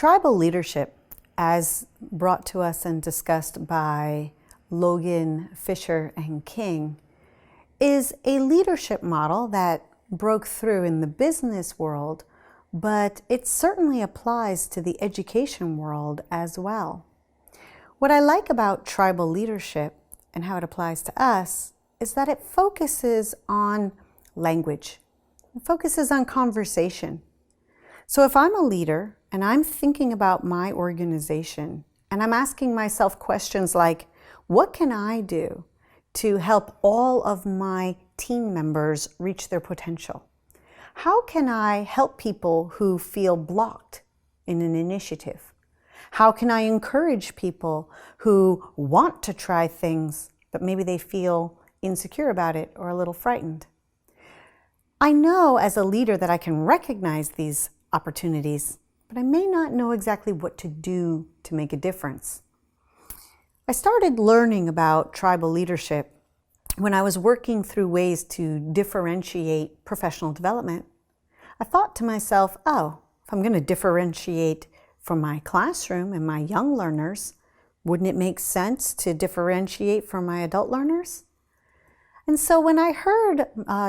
Tribal leadership, as brought to us and discussed by Logan, Fisher, and King, is a leadership model that broke through in the business world, but it certainly applies to the education world as well. What I like about tribal leadership and how it applies to us is that it focuses on language. It focuses on conversation. So if I'm a leader and I'm thinking about my organization and I'm asking myself questions like, what can I do to help all of my team members reach their potential? How can I help people who feel blocked in an initiative? How can I encourage people who want to try things, but maybe they feel insecure about it or a little frightened? I know as a leader that I can recognize these opportunities, but I may not know exactly what to do to make a difference. I started learning about tribal leadership when I was working through ways to differentiate professional development. I thought to myself, oh, if I'm going to differentiate from my classroom and my young learners, wouldn't it make sense to differentiate from my adult learners? And so when I heard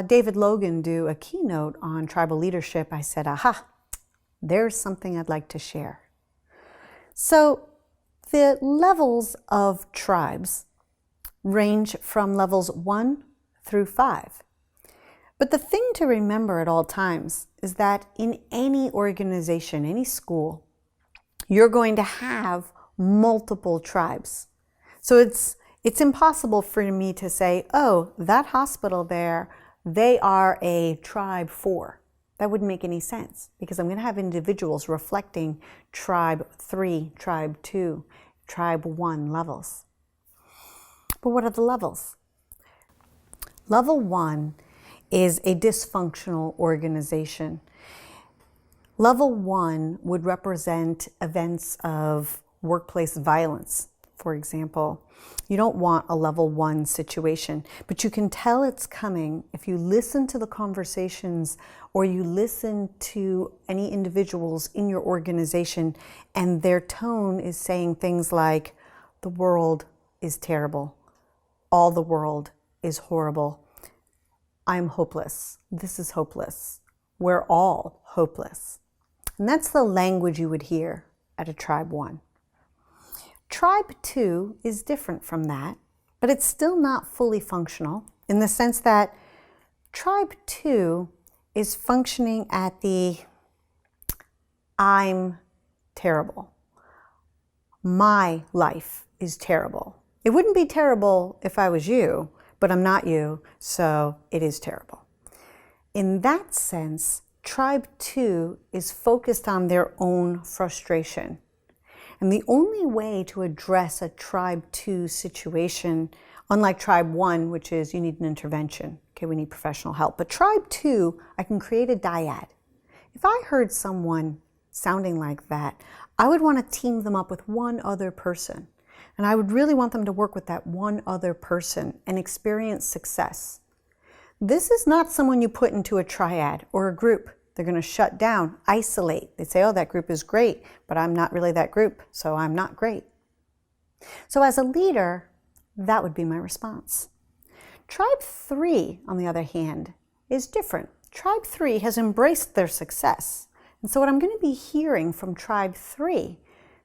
David Logan do a keynote on tribal leadership, I said, aha, there's something I'd like to share. So the levels of tribes range from levels 1 through 5. But the thing to remember at all times is that in any organization, any school, you're going to have multiple tribes. So it's impossible for me to say, oh, that hospital there, they are a tribe 4. That wouldn't make any sense because I'm going to have individuals reflecting tribe 3, tribe 2, tribe 1 levels. But what are the levels? Level 1 is a dysfunctional organization. Level 1 would represent events of workplace violence, for example. You don't want a level 1 situation, but you can tell it's coming if you listen to the conversations or you listen to any individuals in your organization and their tone is saying things like, the world is terrible. All the world is horrible. I'm hopeless. This is hopeless. We're all hopeless. And that's the language you would hear at a tribe 1. Tribe 2 is different from that, but it's still not fully functional in the sense that tribe 2 is functioning at the I'm terrible. My life is terrible. It wouldn't be terrible if I was you, but I'm not you, so it is terrible. In that sense, tribe 2 is focused on their own frustration. And the only way to address a tribe 2 situation, unlike tribe 1, which is you need an intervention, okay, we need professional help. But tribe 2, I can create a dyad. If I heard someone sounding like that, I would want to team them up with one other person. And I would really want them to work with that one other person and experience success. This is not someone you put into a triad or a group. They're going to shut down, isolate. They say, oh, that group is great, but I'm not really that group, so I'm not great. So as a leader, that would be my response. Tribe 3, on the other hand, is different. Tribe 3 has embraced their success. And so what I'm going to be hearing from Tribe 3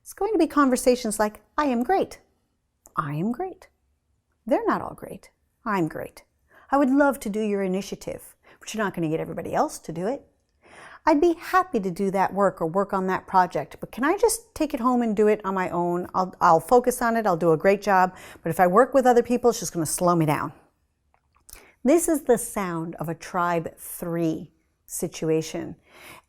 is going to be conversations like, I am great. I am great. They're not all great. I'm great. I would love to do your initiative, but you're not going to get everybody else to do it. I'd be happy to do that work or work on that project, but can I just take it home and do it on my own? I'll focus on it. I'll do a great job. But if I work with other people, it's just going to slow me down. This is the sound of a tribe 3 situation.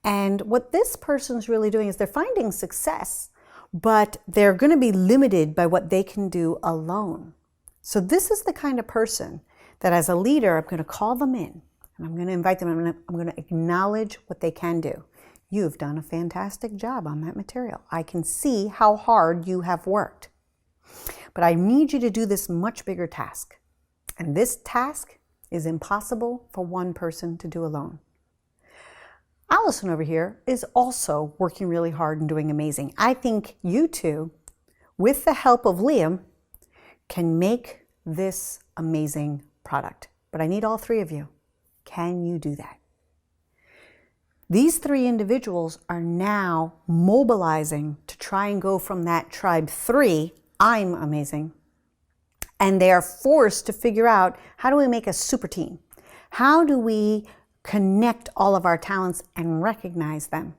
And what this person's really doing is they're finding success, but they're going to be limited by what they can do alone. So this is the kind of person that as a leader, I'm going to call them in and I'm going to invite them. I'm going to acknowledge what they can do. You've done a fantastic job on that material. I can see how hard you have worked. But I need you to do this much bigger task. And this task is impossible for one person to do alone. Allison over here is also working really hard and doing amazing. I think you two, with the help of Liam, can make this amazing product. But I need all three of you. Can you do that? These three individuals are now mobilizing to try and go from that tribe 3, I'm amazing, and they are forced to figure out, how do we make a super team? How do we connect all of our talents and recognize them?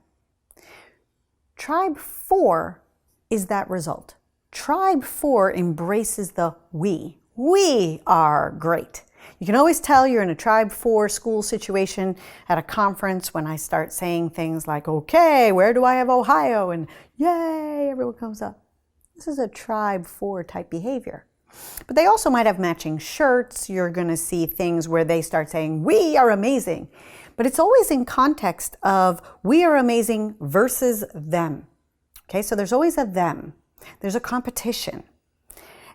Tribe 4 is that result. Tribe 4 embraces the we. We are great. You can always tell you're in a Tribe 4 school situation at a conference when I start saying things like, okay, where do I have Ohio? And yay, everyone comes up. This is a Tribe 4 type behavior. But they also might have matching shirts. You're going to see things where they start saying, we are amazing. But it's always in context of we are amazing versus them. Okay, so there's always a them. There's a competition.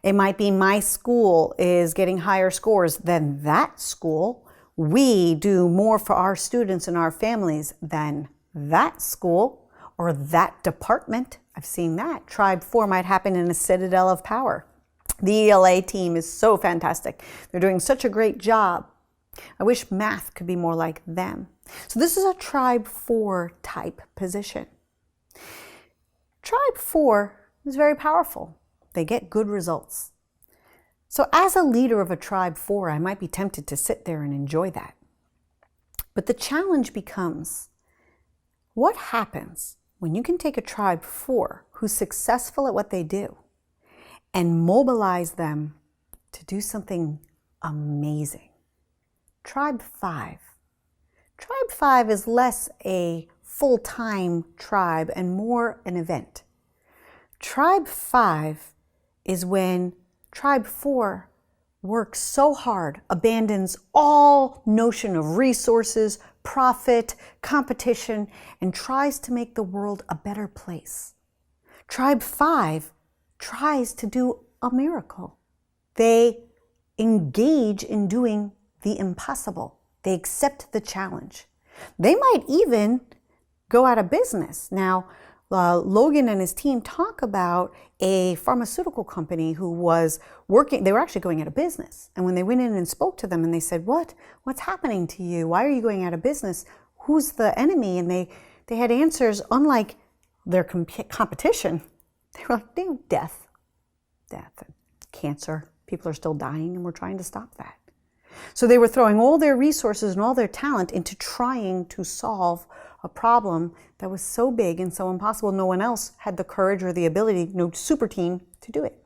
It might be my school is getting higher scores than that school. We do more for our students and our families than that school or that department. I've seen that. Tribe 4 might happen in a citadel of power. The ELA team is so fantastic. They're doing such a great job. I wish math could be more like them. So this is a Tribe 4 type position. Tribe 4 is very powerful. They get good results. So as a leader of a Tribe 4, I might be tempted to sit there and enjoy that. But the challenge becomes, what happens when you can take a Tribe 4 who's successful at what they do and mobilize them to do something amazing? Tribe 5. Tribe 5 is less a full-time tribe and more an event. Tribe 5 is when Tribe 4 works so hard, abandons all notion of resources, profit, competition, and tries to make the world a better place. Tribe 5 tries to do a miracle. They engage in doing the impossible. They accept the challenge. They might even go out of business. Now, Logan and his team talk about a pharmaceutical company who was working, they were actually going out of business. And when they went in and spoke to them and they said, what's happening to you? Why are you going out of business? Who's the enemy? And they had answers unlike their competition. They were like, death, and cancer. People are still dying and we're trying to stop that. So they were throwing all their resources and all their talent into trying to solve a problem that was so big and so impossible, no one else had the courage or the ability, no super team, to do it.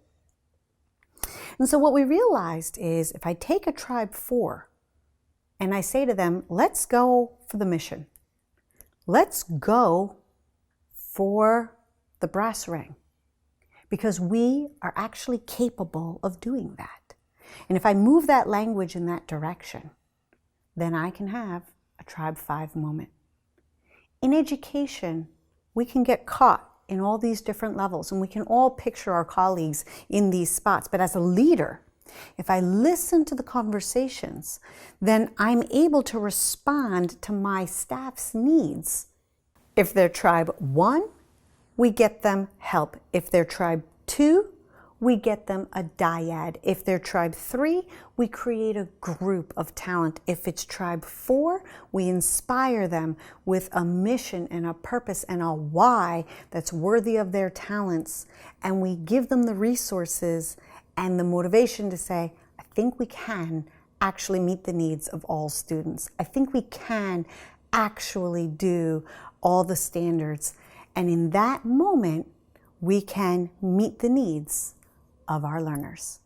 And so what we realized is, if I take a Tribe 4 and I say to them, let's go for the mission. Let's go for the brass ring, because we are actually capable of doing that. And if I move that language in that direction, then I can have a Tribe 5 moment. In education, we can get caught in all these different levels, and we can all picture our colleagues in these spots. But as a leader, if I listen to the conversations, then I'm able to respond to my staff's needs. If they're Tribe 1, we get them help. If they're Tribe 2, we get them a dyad. If they're Tribe 3, we create a group of talent. If it's Tribe 4, we inspire them with a mission and a purpose and a why that's worthy of their talents. And we give them the resources and the motivation to say, I think we can actually meet the needs of all students. I think we can actually do all the standards. And in that moment, we can meet the needs of our learners.